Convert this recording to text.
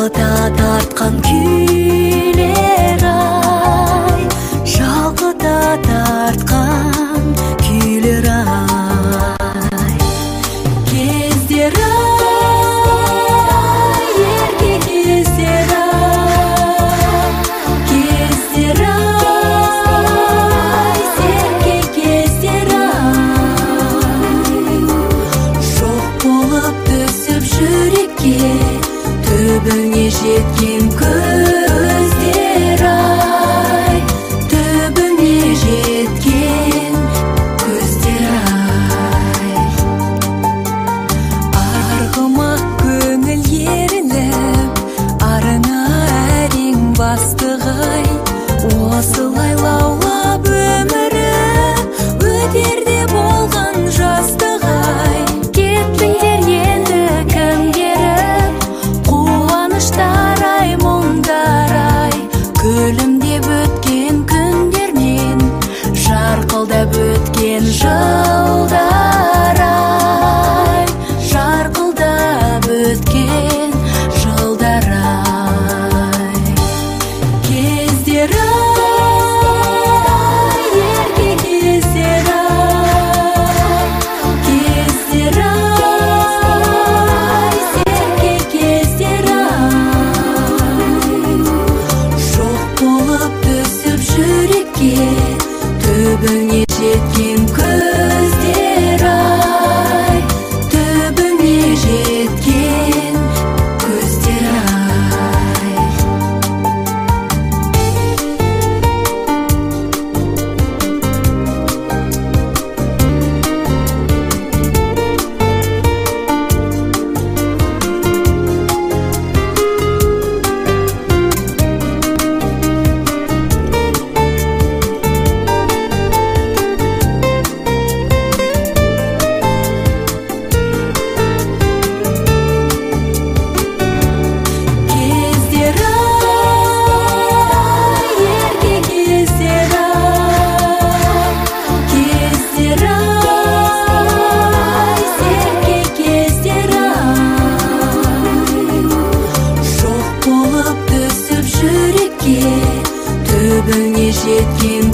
жалқыда тартқан күйлер ай, жалқыда тартқан күйлер ай. Кездер ай, ерке кездер ай, кездер ай, серке кездер ай. Жоқ болып түсіп жүрекке, түбіне жеткен көздер ай, түбіне жеткен көздер ай. Арғымақ көңіл ерініп, арына әрең бастық ай, осылай лаулап өмірі өтерде болған жастық ай. Кеттіңдер енді кімдеріп, қуаныштар ай, мұңдар ай, күлімдеп өткен күндермен жарқылдап өткен жылдар ай, жарқылдап өткен жылдар ай. Кездер ай, ерке кездер ай, кездер ай, серке кездер ай. Жоқ болып түсіп жүрекке, түбіне жеткен көздер ай, түбіне жеткен көздер ай. Кездер ай, ерке кездер ай, кездер ай, серке кездер ай. Жоқ болып түсіп жүрекке, түбіне жеткен